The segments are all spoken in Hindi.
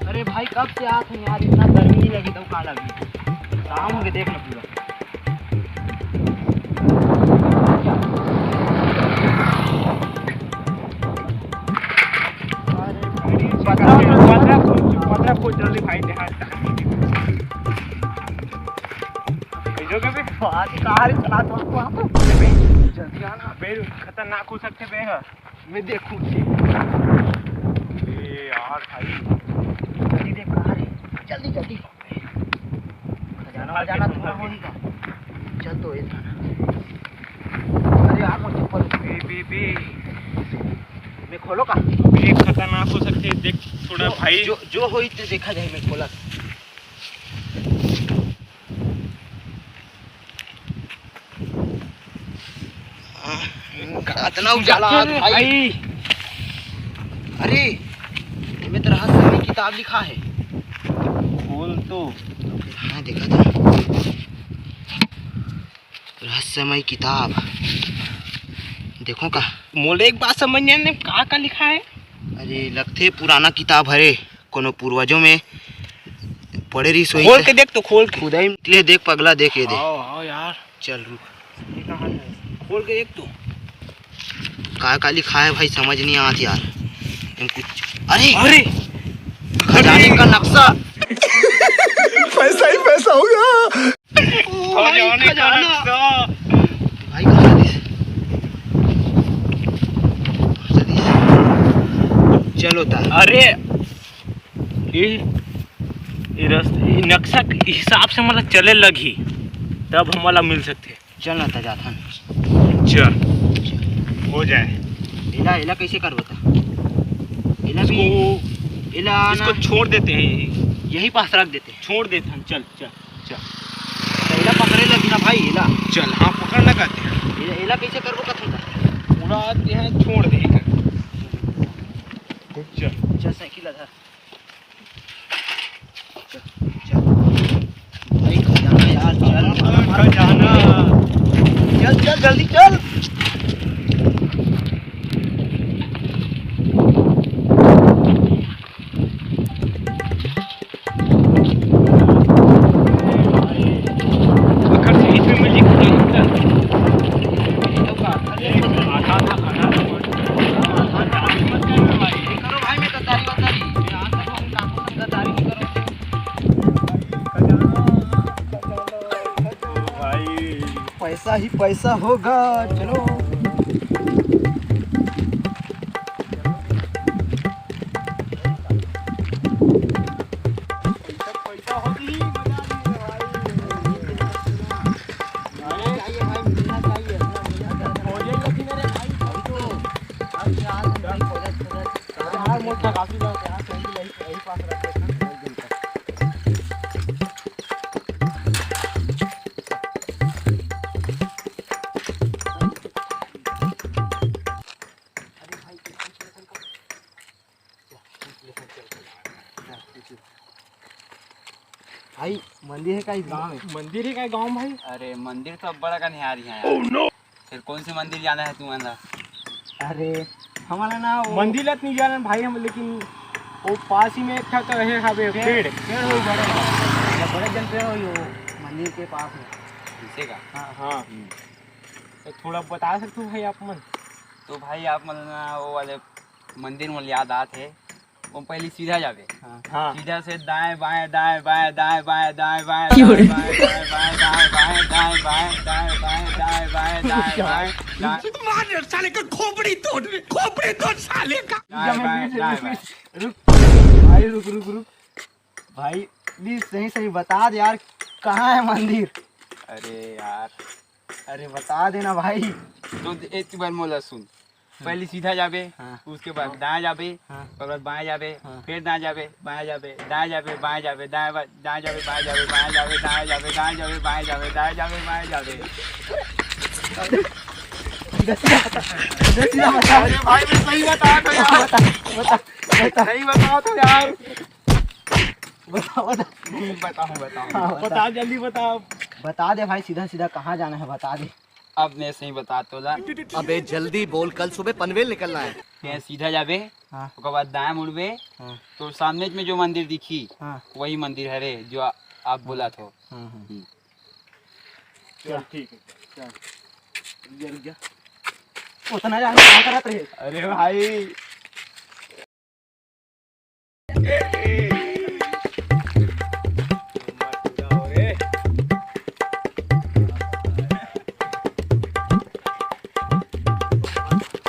अरे भाई कब से आते हैं यार, इतना गर्मी नहीं लगी तो कहाँ लगी। शाम हो गए देख लो पूरा। पंद्रह फुट जल्दी भाई देहात जल्दी आना बेर खतरनाक हो सकते बे है। मैं देखूँ यार भाई जल्दी देख कहाँ है, जल्दी जल्दी खजाना जाना तुम्हारा होगा। चल तो ऐसा अरे आप मुझे चप्पल बे मैं खोलो का बे खतरनाक हो सकते देख थोड़ा भाई जो हो तो देखा जाए। मैं खोला इतना उजाला भाई। अरे इसमें तो रहस्यमय किताब लिखा है। खोल तो हाँ देखा था, रहस्यमय किताब देखो का। मोले एक बात समझ नहीं आने का लिखा है। अरे लगते पुराना किताब हरे, कोनो पूर्वजों में पढ़े रही सोई। खोल के देख तो खोल के खुदा ही निकले देख पगला देख ये दे। आओ यार चल रुक खोल के देख तो का लिखा है भाई, समझ नहीं आती यार कुछ। अरे अरे खजाने का नक्शा पैसा ही पैसा होगा। खजाना भाई कहाँ है? चलो तार। अरे ये रास्ते नक्शा के हिसाब से मतलब चले लगी तब हमारा मिल सकते। चल ना जाता चल हो जाए। इला इला कैसे कर बता। इला भी इला इसको छोड़ देते हैं, यही पास रख देते हैं। छोड़ देते हैं। चल चल चल इला पकड़े लगी ना भाई। इला चल हाँ पकड़ लगाते हैं। इला कैसे करबो कथन पूरा आते हैं छोड़ दे। चल चल साइकिल आधार चल भाई खजाना यार। चल खजाना चल चल जल्दी चल। पैसा ही पैसा होगा। चलो भाई मंदिर है का इस गाँव में? मंदिर ही का गाँव भाई। अरे मंदिर तो अब बड़ा का निहार है यार। फिर कौन से मंदिर जाना है तुम्हारा? अरे हमारा ना मंदिर लत नहीं जाना भाई हम, लेकिन वो पास ही में एक था तो है पेड़ पेड़ हो बड़े जन पेड़ हो मंदिर के पास में। इसे का? हाँ तो थोड़ा बता सकते हो भाई आप मन? तो भाई आप मतलब वो वाले मंदिर में याद आते वो पहले सीधा जावे। हाँ सीधा से दाएं बाएं दाएं बाएं दाएं बाएं दाएं बाएं दाएं बाएं दाएं बाएं दाएं बाएं दाएं बाएं दाएं बाएं दाएं बाएं मार साले का खोपड़ी तोड़ साले का। रुक भाई रुक रुक रुक भाई प्लीज सही सही बता दे यार, कहाँ है मंदिर? अरे यार अरे बता देना भाई। तो एक बार मोला सुन। पहले सीधा जावे, हाँ। उसके बाद दाएं जावे, हाँ। उसके बाद बाएं जावे, हाँ। फिर दाएं जावे बाएं जावे दाएं जावे बाएं जावे दाएं दाएं जावे बाएं जावे बाएं जावे दाएं जावे दाएं जावे बाएं जावे दाएं जावे बाएं जावे। सीधा बता। अरे भाई मैं सही बता तो यार। बता सही बताओ तो यार। बताओ बताऊँ बता जल्दी बताओ। बता दे भाई, सीधा सीधा कहाँ जाना है बता दे। अब मैं सही बता तो ला। अबे जल्दी बोल, कल सुबह पनवेल निकलना है। सीधा जावे हाँ। उसके बाद दाएं मुड़बे हाँ। तो सामने में जो मंदिर दिखी हाँ। वही मंदिर है रे जो आप बोला था। चल ठीक है। चल रुक जा उतना जान क्या करत रहे। अरे भाई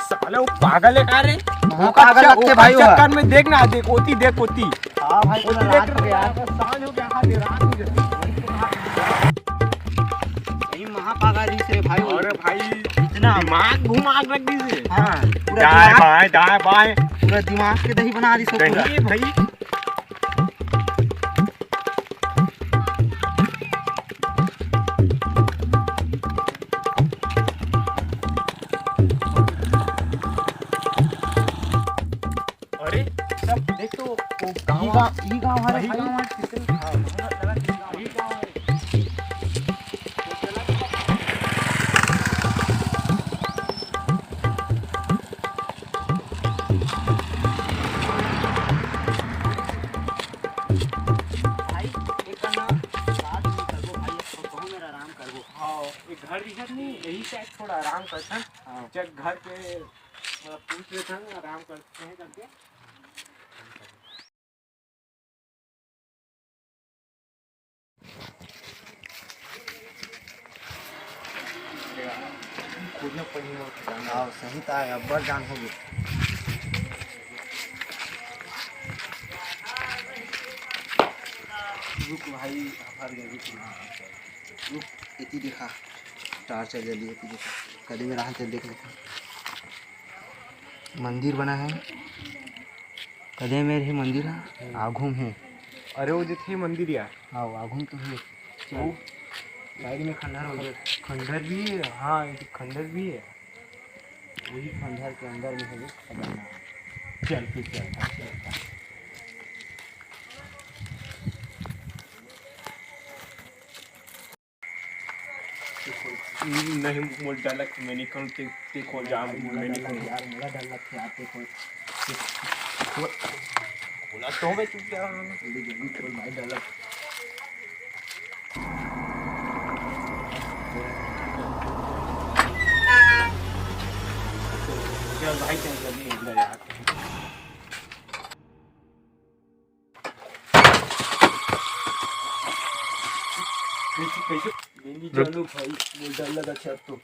साले वो पागल है का रे? हाँ, पागल लगते भाई वो। चक्कर में देख ना, देख ओती देख ओती। हाँ भाई ओती पूरा देख रात हो गया। सांझ हो गया, हाथ रात हो गया। यही महापागल ही से भाई। अरे भाई इतना दिमाग घुमा रख दी से। हाँ पूरा दाएं दिमाग बाएं दाएं बाएं पूरा दिमाग के दही बना दी सब पूरा। कहीं भाई अरे सब देख तो वो ये गाँव हमारे वही भाई। गाँव है, कितने- हाँ, वही गाँव है। भाई एक ना रात में करबो भाई तो कहूं मेरा आराम करबो। हाँ, एक घर दिखत नहीं, यही शायद थोड़ा आराम करते हैं। हाँ। जब घर पे मतलब पूछ लेते हैं आराम करते हैं करके। खुद में पड़ी हो हाँ सही था अब्बर जान हो गई। रुक भाई हार गया रुक इतनी दिखा टार्च चल जल्दी इतनी दिखा कभी मेरा हाथ देख लेता मंदिर बना है कदे मेरे ही मंदिर है आघूम है। अरे वो जो थे मंदिर यार, हाँ आघूम तो है। वो साइड में खंडहर हो गया। खंडर भी है। हाँ, एक खंडर भी है। वही खंडहर के अंदर में है खजाना। चल फिर चल। नहीं मोल डालक मैं निकल ते खोल जा मैं निकल यार मेरा डर लगता है आते कोई बोला तो मैं चुप जा। जल्दी जल्दी खोल भाई डर लग। चल भाई चल जल्दी अंदर यार। कैसे जल्दी चलो भाई मुझे डर लगा अच्छा तो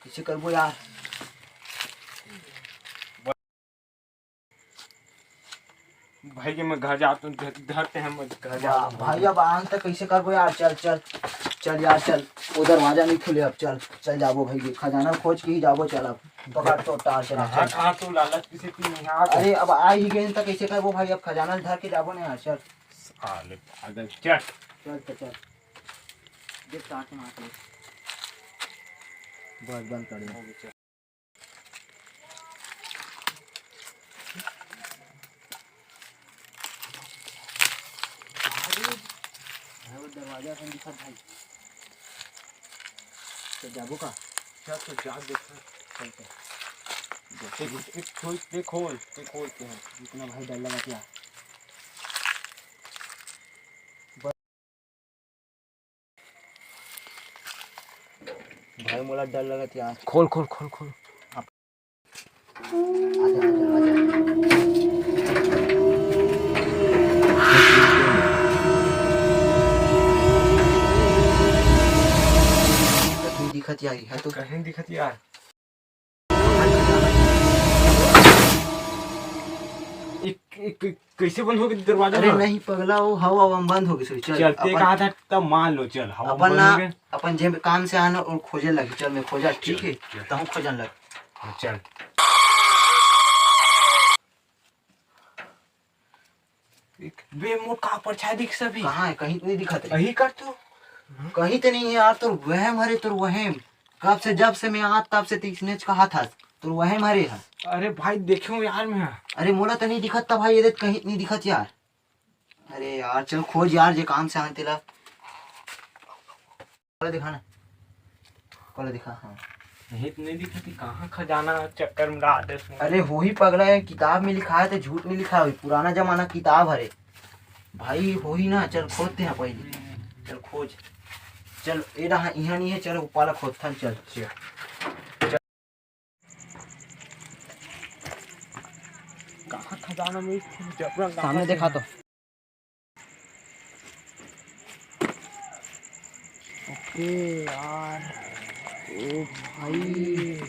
कैसे करबो यार। भाई के मैं घर जाता हूँ, धरते हैं मैं घर जाता हूँ। भाई अब आन तक कैसे करबो यार। चल चल चल यार चल वो दरवाजा नहीं खुले अब चल चल जाबो भाई ये खजाना खोज के ही जाबो। चल अब पकड़ तो टार चला हाँ चल। कहाँ तो लालच किसी की नहीं आ अरे अब आ ही गए तक कैसे करबो भाई। अब खजाना धर के जाबो ना यार। चल चल चल तो चल देख टाट मार ले बस बंद कर दे। वो दरवाजा से दिखा भाई तो जाबो का। चल तो जा देख ते खोल के हैं। इतना भाई डर लगा क्या। भाई मोला डर लगा यार। खोल आजा आजा आजा कहीं दिखत आई है तो कहीं दिखत यार। कैसे बंद हो गया दरवाजा? अरे नहीं पगला वो हवा बंद हो गई। चल चलते कहा था तब मान लो। चल हवा अपन बंद ना हो गया। अपन जे काम से आना और खोजे लगे। चल मैं खोजा ठीक है तो हम खोजन लग। चल बे मोर का परछाई दिख सभी कहाँ है कहीं तो नहीं दिखत है। यही कर तू। कहीं तो नहीं है यार। तो वहम हरे तो वहम कब से जब से मैं आज तब से तीसने कहा था तो वहम हरे है। अरे भाई देखो यार मैं अरे मोला तो नहीं दिखत था भाई ये देख कहीं नहीं दिखत यार। अरे यार चल खोज यार जे काम से आने तेला कल दिखा ना कल दिखा। हाँ नहीं तो नहीं दिखती कहाँ खजाना चक्कर में रहा था। अरे हो ही पगला है, किताब में लिखा है तो झूठ नहीं लिखा है, पुराना जमाना किताब है भाई। हो ही ना, चल खोदते हैं पहले, चल खोज। चल ये रहा यहाँ नहीं है, चल ऊपर खोदता चल चल। कहाँ खजाना में जबरन सामने देखा तो। ओके यार, ओ भाई